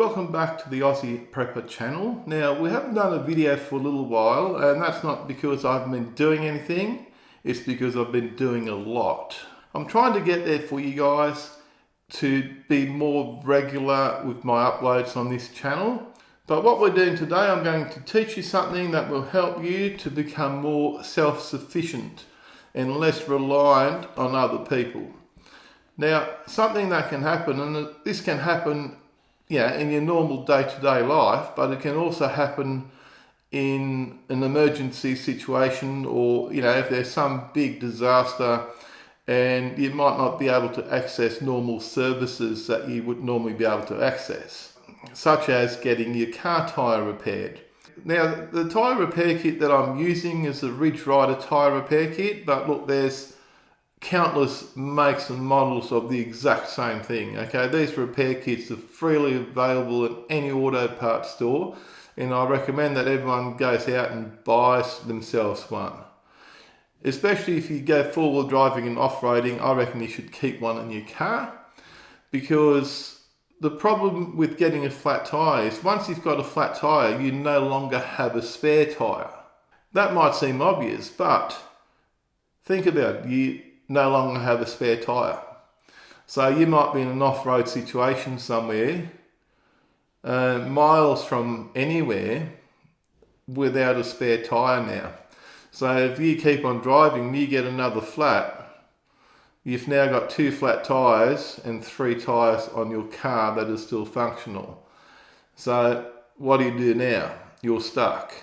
Welcome back to the Aussie Prepper channel. Now, we haven't done a video for a little while, and that's not because I haven't been doing anything, it's because I've been doing a lot. I'm trying to get there for you guys to be more regular with my uploads on this channel. But what we're doing today, I'm going to teach you something that will help you to become more self-sufficient and less reliant on other people. Now, something that can happen, and this can happen in your normal day-to-day life, but it can also happen in an emergency situation, or if there's some big disaster and you might not be able to access normal services that you would normally be able to access, such as getting your car tyre repaired. Now, the tyre repair kit that I'm using is the Ridge Rider tyre repair kit, but look, there's countless makes and models of the exact same thing. Okay, these repair kits are freely available at any auto parts store, and I recommend that everyone goes out and buys themselves one. Especially if you go four-wheel driving and off-roading, I reckon you should keep one in your car, because the problem with getting a flat tyre is once you've got a flat tyre, you no longer have a spare tyre. That might seem obvious, but think about it. You no longer have a spare tyre. So you might be in an off-road situation somewhere, miles from anywhere, without a spare tyre now. So if you keep on driving and you get another flat, you've now got 2 flat tyres and 3 tyres on your car that are still functional. So what do you do now? You're stuck.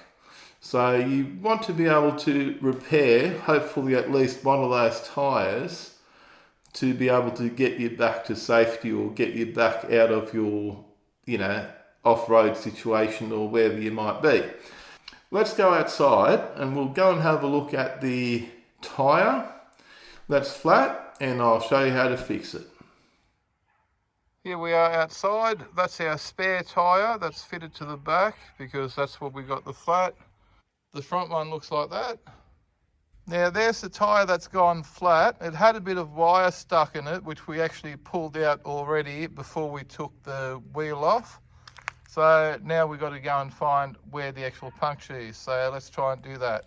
So you want to be able to repair, hopefully at least one of those tyres, to be able to get you back to safety or get you back out of your, off-road situation or wherever you might be. Let's go outside and we'll go and have a look at the tyre that's flat, and I'll show you how to fix it. Here we are outside. That's our spare tyre that's fitted to the back because that's what we got the flat. The front one looks like that. Now there's the tyre that's gone flat. It had a bit of wire stuck in it, which we actually pulled out already before we took the wheel off. So now we've got to go and find where the actual puncture is. So let's try and do that.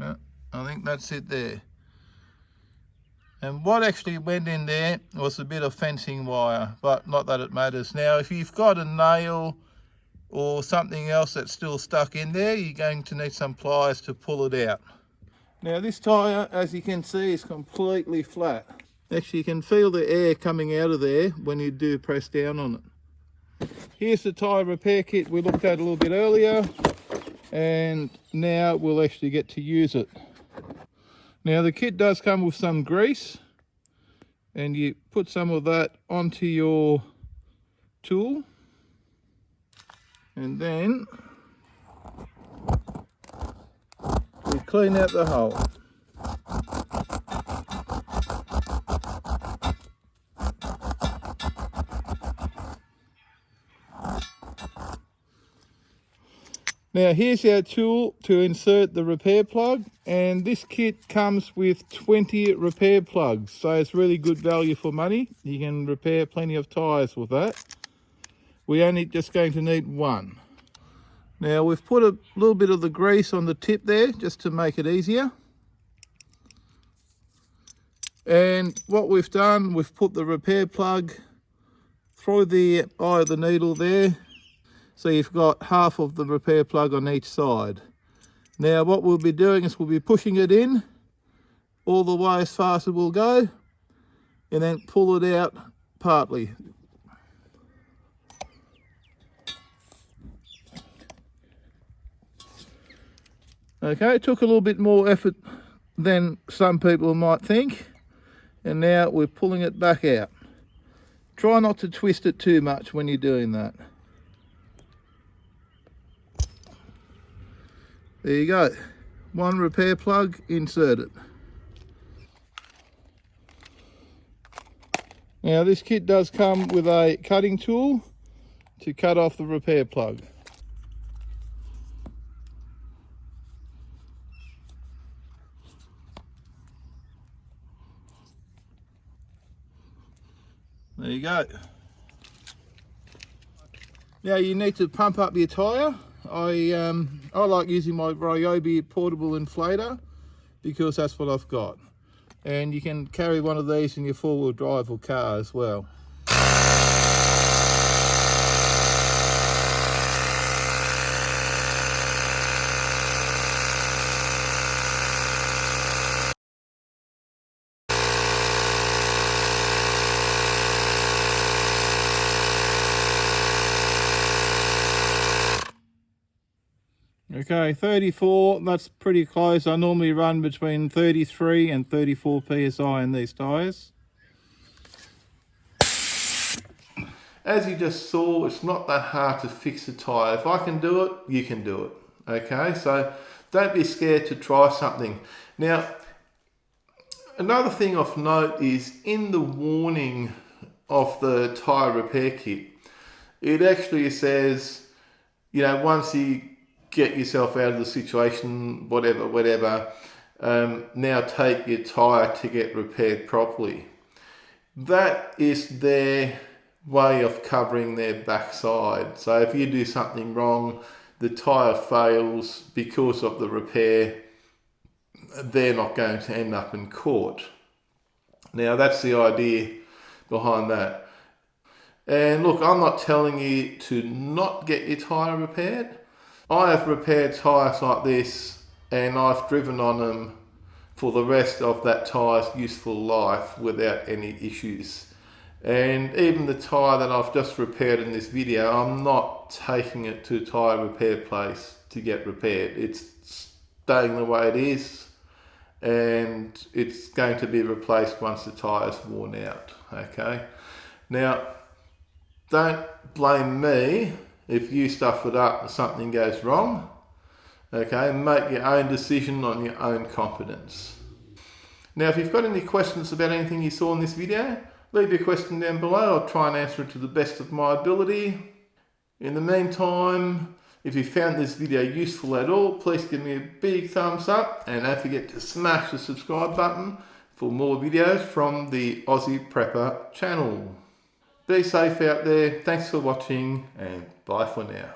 Yeah, I think that's it there. And what actually went in there was a bit of fencing wire, but not that it matters. Now if you've got a nail or something else that's still stuck in there, you're going to need some pliers to pull it out. Now this tyre, as you can see, is completely flat. Actually, you can feel the air coming out of there when you do press down on it. Here's the tyre repair kit we looked at a little bit earlier, and now we'll actually get to use it. Now the kit does come with some grease, and you put some of that onto your tool, and then we clean out the hole. Now here's our tool to insert the repair plug, and this kit comes with 20 repair plugs, so it's really good value for money. You can repair plenty of tyres with that. We're only just going to need one. Now we've put a little bit of the grease on the tip there just to make it easier. And what we've done, we've put the repair plug through the eye of the needle there. So you've got half of the repair plug on each side. Now what we'll be doing is we'll be pushing it in all the way as far as it will go, and then pull it out partly. Okay, it took a little bit more effort than some people might think, and now we're pulling it back out. Try not to twist it too much when you're doing that. There you go, one repair plug inserted. Now this kit does come with a cutting tool to cut off the repair plug. There you go. Now you need to pump up your tyre. I like using my Ryobi portable inflator because that's what I've got. And you can carry one of these in your four-wheel drive or car as well. Okay, 34, that's pretty close. I normally run between 33 and 34 PSI in these tyres. As you just saw, it's not that hard to fix a tyre. If I can do it, you can do it. Okay, so don't be scared to try something. Now, another thing of note is in the warning of the tyre repair kit, it actually says, you know, once you get yourself out of the situation, whatever, now take your tyre to get repaired properly. That is their way of covering their backside. So if you do something wrong, the tyre fails because of the repair, they're not going to end up in court. Now that's the idea behind that. And look, I'm not telling you to not get your tyre repaired. I have repaired tyres like this and I've driven on them for the rest of that tyre's useful life without any issues. And even the tyre that I've just repaired in this video, I'm not taking it to a tyre repair place to get repaired. It's staying the way it is and it's going to be replaced once the tyre's worn out. Okay. Now, don't blame me if you stuff it up and something goes wrong. Okay, make your own decision on your own competence. Now, if you've got any questions about anything you saw in this video, leave your question down below. I'll try and answer it to the best of my ability. In the meantime, if you found this video useful at all, please give me a big thumbs up and don't forget to smash the subscribe button for more videos from the Aussie Prepper channel. Be safe out there. Thanks for watching and bye for now.